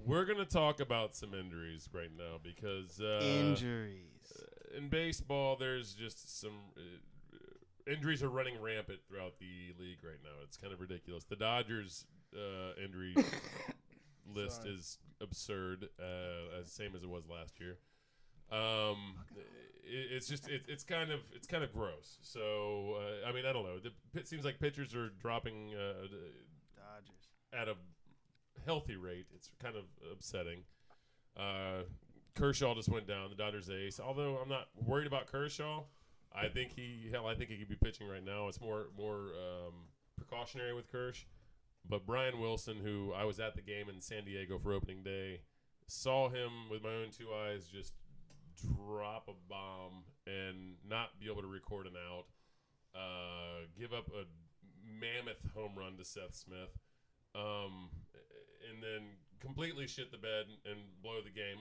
We're going to talk about some injuries right now because Injuries. In baseball, there's just some injuries are running rampant throughout the league right now. It's kind of ridiculous. The Dodgers injury list is absurd, same as it was last year. It's kind of gross. So I mean, I don't know. It seems like pitchers are dropping Dodgers at a healthy rate. It's kind of upsetting. Kershaw just went down, the Dodgers ace. Although I'm not worried about Kershaw, I think he could be pitching right now. It's more precautionary with Kersh. But Brian Wilson, who I was at the game in San Diego for opening day, saw him with my own two eyes just drop a bomb and not be able to record an out, give up a mammoth home run to Seth Smith, and then completely shit the bed and blow the game,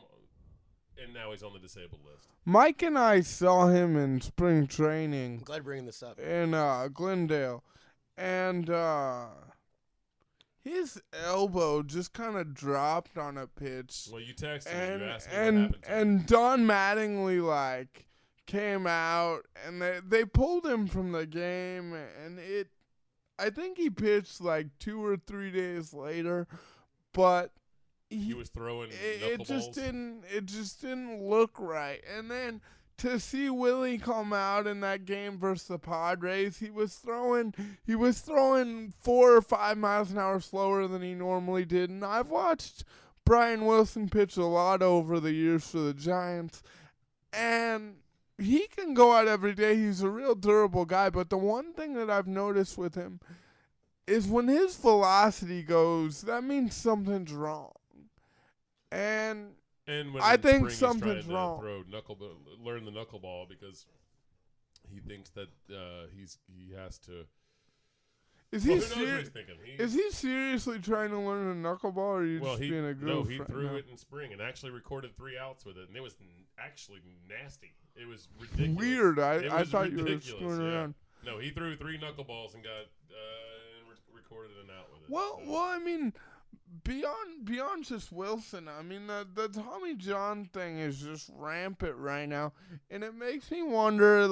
and now he's on the disabled list. Mike and I saw him in spring training. I'm glad you're bringing this up. In Glendale, and his elbow just kind of dropped on a pitch. Well, you texted me. You asked me what happened to him. And Don Mattingly came out and they pulled him from the game, and I think he pitched 2 or 3 days later, but he was throwing it knuckleballs. just didn't look right. And then to see Willie come out in that game versus the Padres, he was throwing 4 or 5 miles an hour slower than he normally did. And I've watched Brian Wilson pitch a lot over the years for the Giants, and he can go out every day. He's a real durable guy. But the one thing that I've noticed with him is when his velocity goes, that means something's wrong. And when I think spring something's he's trying wrong. To learn the knuckleball because he thinks that he has to. Is who he knows what he's thinking? Is he seriously trying to learn a knuckleball, or are you just being a goof? No, he right threw now? it in spring and actually recorded 3 outs with it, and it was actually nasty. It was ridiculous. Weird. I was thought you were ridiculous, screwing around. No, he threw 3 knuckleballs and got recorded an out with it. Well, I mean, beyond just Wilson, I mean, the Tommy John thing is just rampant right now, and it makes me wonder,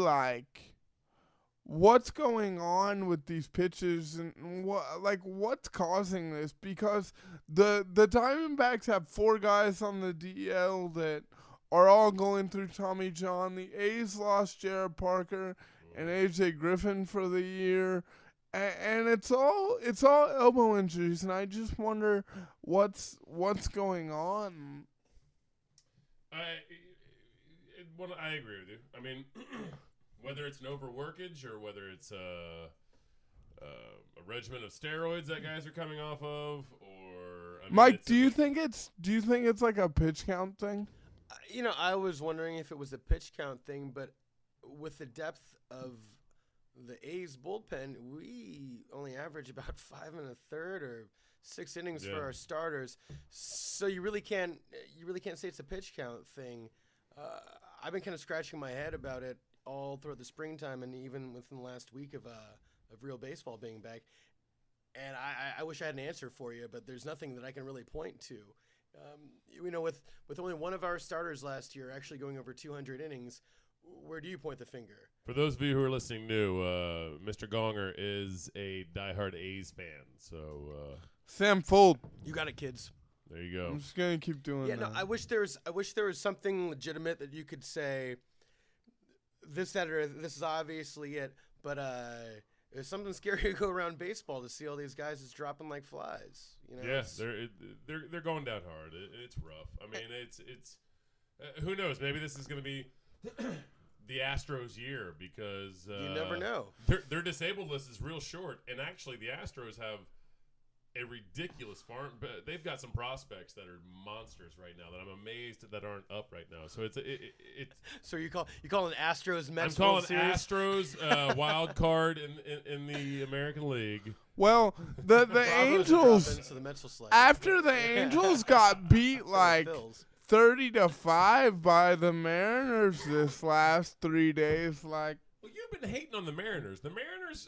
what's going on with these pitches and what's causing this? Because the Diamondbacks have 4 guys on the DL that are all going through Tommy John. The A's lost Jared Parker and AJ Griffin for the year. And it's all elbow injuries, and I just wonder what's going on. I agree with you. I mean, whether it's an overworkage or whether it's a regimen of steroids that guys are coming off of, or Mike, do you think it's like a pitch count thing? I was wondering if it was a pitch count thing, but with the depth of the A's bullpen, we only average about 5 1/3 or 6 innings for our starters. So you really can't say it's a pitch count thing. I've been kind of scratching my head about it all throughout the springtime and even within the last week of real baseball being back. And I wish I had an answer for you, but there's nothing that I can really point to. With only one of our starters last year actually going over 200 innings, where do you point the finger? For those of you who are listening new, Mr. Gonger is a diehard A's fan. So Sam Fold. You got it, kids. There you go. I'm just gonna keep doing that. No, I wish there was something legitimate that you could say this, that, or this is obviously it. But there's something scary to go around baseball to see all these guys just dropping like flies. Yeah, they're going down hard. It's rough. I mean, it's who knows? Maybe this is gonna be the Astros' year because you never know. Their disabled list is real short, and actually the Astros have a ridiculous farm, but they've got some prospects that are monsters right now that I'm amazed that aren't up right now. So it's So you call an Astros Mets? I'm calling World Series? Astros wild card in the American League. Well, the Angels So the Mets will slide. after the Angels got beat 30-5 by the Mariners this last 3 days. Well, you've been hating on the Mariners. The Mariners.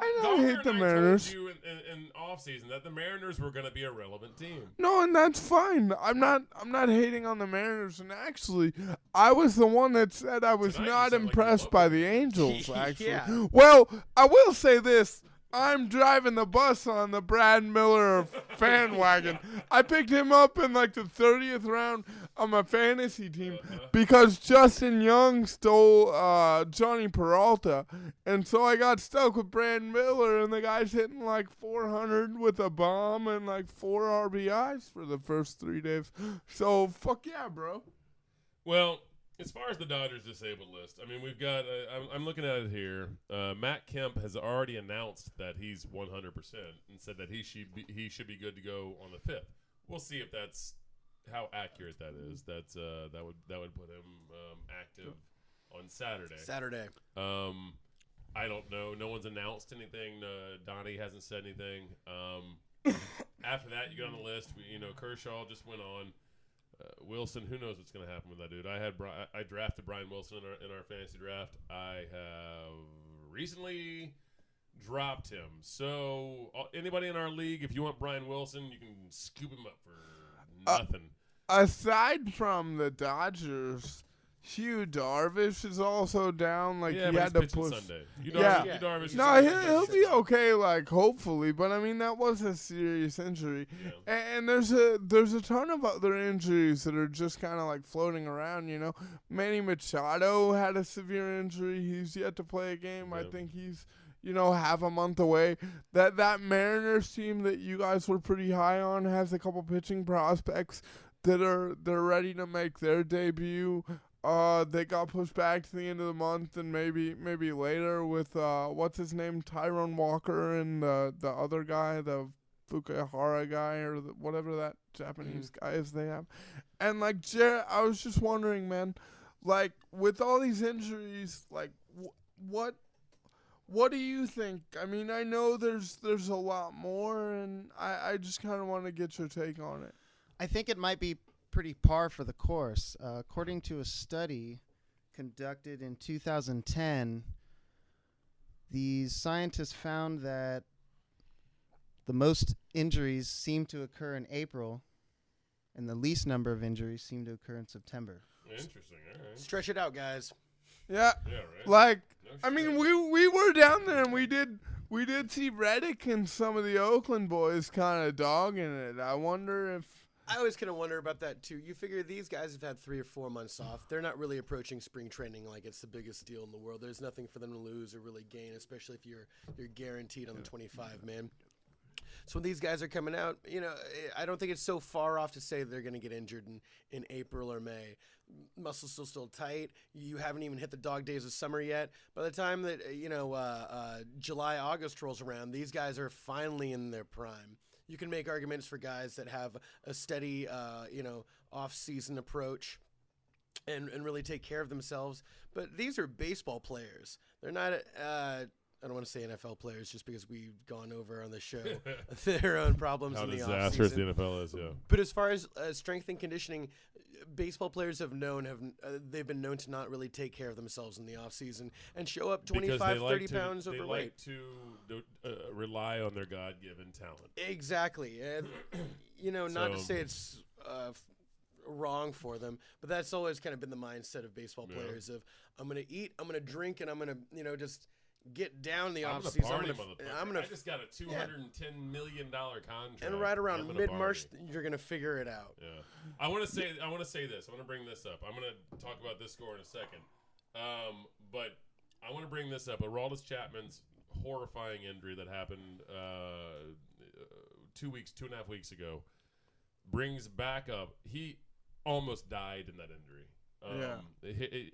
I don't Gallagher hate and the I Mariners. told you in offseason that the Mariners were going to be a relevant team. No, and that's fine. I'm not hating on the Mariners. And actually, I was the one that said I was Tonight you not sound like you impressed love by them. the Angels. Actually, Yeah. well, I will say this. I'm driving the bus on the Brad Miller fan wagon. I picked him up in like the 30th round on my fantasy team because Justin Young stole Johnny Peralta. And so I got stuck with Brad Miller, and the guy's hitting like 400 with a bomb and like 4 RBIs for the first 3 days. So, fuck yeah, bro. Well, as far as the Dodgers disabled list, I mean, we've got. I'm looking at it here. Matt Kemp has already announced that he's 100% and said that he should be good to go on the 5th. We'll see if that's how accurate that is. That would put him active on Saturday. I don't know. No one's announced anything. Donnie hasn't said anything. After that, you get on the list. Kershaw just went on. Wilson, who knows what's going to happen with that dude? I drafted Brian Wilson in our fantasy draft. I have recently dropped him. So anybody in our league, if you want Brian Wilson, you can scoop him up for nothing. Aside from the Dodgers, Hugh Darvish is also down. Like, yeah, he but had he's to pitching push. Sunday. Yeah. Yu Darvish No, is he'll be okay, like, hopefully. But I mean, that was a serious injury, and there's a ton of other injuries that are just kind of like floating around. Manny Machado had a severe injury. He's yet to play a game. Yeah. I think he's half a month away. That Mariners team that you guys were pretty high on has a couple pitching prospects that they're ready to make their debut. They got pushed back to the end of the month and maybe later with what's his name, Tyrone Walker, and the other guy, the Fukuhara guy, or whatever that Japanese guy is they have. And like I was just wondering, man, like with all these injuries, like what do you think? I mean, I know there's a lot more, and I just kind of want to get your take on it. I think it might be pretty par for the course. According to a study conducted in 2010, these scientists found that the most injuries seem to occur in April, and the least number of injuries seem to occur in September. Interesting. All right. Stretch it out, guys. Yeah. Yeah, right. Like, No I shit. mean, we were down there, and we did see Reddick and some of the Oakland boys kind of dogging it. I wonder if. I always kind of wonder about that too. You figure these guys have had 3 or 4 months off. They're not really approaching spring training like it's the biggest deal in the world. There's nothing for them to lose or really gain, especially if you're guaranteed on the 25 man. So when these guys are coming out, I don't think it's so far off to say they're going to get injured in April or May. Muscles still tight. You haven't even hit the dog days of summer yet. By the time that July, August rolls around, these guys are finally in their prime. You can make arguments for guys that have a steady, off-season approach and really take care of themselves. But these are baseball players. They're not, I don't want to say NFL players just because we've gone over on the show their own problems How in the disastrous the off-season. NFL is, yeah. But as far as strength and conditioning, baseball players they've been known to not really take care of themselves in the off-season and show up 25, 30 pounds overweight. They like to rely on their God-given talent. Exactly. And, not to say it's wrong for them, but that's always kind of been the mindset of baseball players of, I'm going to eat, I'm going to drink, and I'm going to, just get down the off-season. I just got a $210 million contract. And right around mid-March, you're going to figure it out. Yeah. I want to say this. I want to bring this up. I'm going to talk about this score in a second. But I want to bring this up. Aroldis Chapman's horrifying injury that happened 2.5 weeks ago brings back up. He almost died in that injury.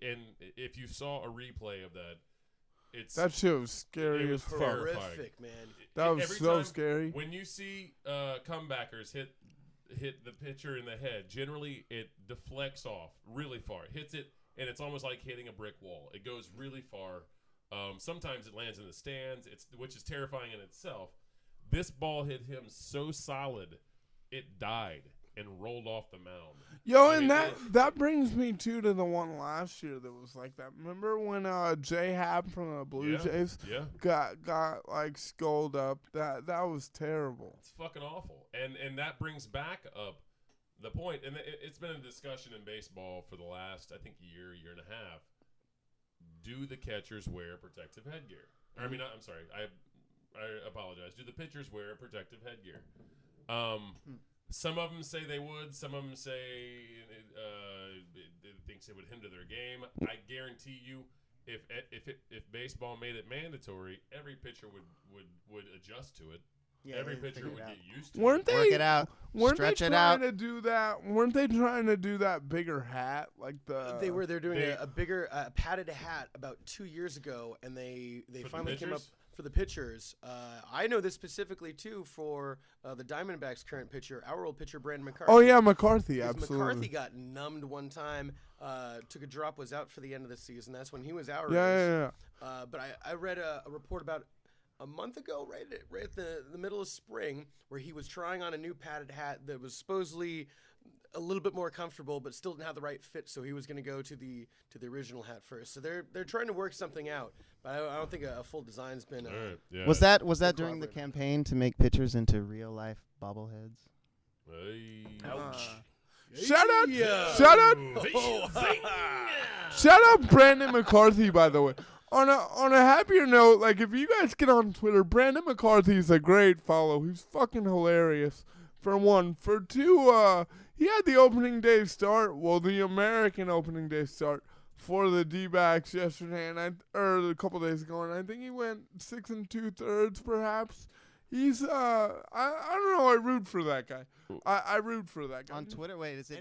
And if you saw a replay of that, that shit was scary it was as fuck. Horrific, man. That was so scary. When you see comebackers hit the pitcher in the head, generally it deflects off really far. It hits it, and it's almost like hitting a brick wall. It goes really far. Sometimes it lands in the stands, which is terrifying in itself. This ball hit him so solid, it died. and rolled off the mound. Yo, I and mean, that brings me to the one last year that was like that. Remember when J Hab from the Blue Jays got like skulled up? That was terrible. It's fucking awful. And that brings back up the point, and it's been a discussion in baseball for the last, I think, year and a half. Do the catchers wear protective headgear? I mean, I'm sorry. I apologize. Do the pitchers wear protective headgear? Some of them say they would. Some of them say it thinks it would hinder their game. I guarantee you, if baseball made it mandatory, every pitcher would adjust to it. Yeah, every they'd pitcher figure would it out. get used to Weren't it. they Work it out. Weren't Stretch they it trying out. to do that? Weren't they trying to do that bigger hat like the? They're doing they- a bigger padded hat about 2 years ago, and they For the finally came up pitchers? for the pitchers. I know this specifically too for the Diamondbacks' current pitcher, our old pitcher Brandon McCarthy. Oh yeah, McCarthy, 'Cause absolutely. McCarthy got numbed one time, took a drop, was out for the end of the season. That's when he was our Yeah. age. But I read a report about a month ago, right at the middle of spring, where he was trying on a new padded hat that was supposedly a little bit more comfortable, but still didn't have the right fit. So he was going to go to the original hat first. So they're trying to work something out, but I don't think a full design's been. All right, yeah. Was that during the Cooperative. campaign to make pitchers into real life bobbleheads? Hey. Shout out! Yeah. Shout out! Oh. Shout out Brandon McCarthy, by the way. On a happier note, like if you guys get on Twitter, Brandon McCarthy's a great follow. He's fucking hilarious. For one, for two, he had the opening day start. Well, the American opening day start for the D-backs yesterday, or a couple days ago, and I think he went 6 2/3, perhaps. He's I don't know. I root for that guy. I root for that guy. On Twitter, wait, is it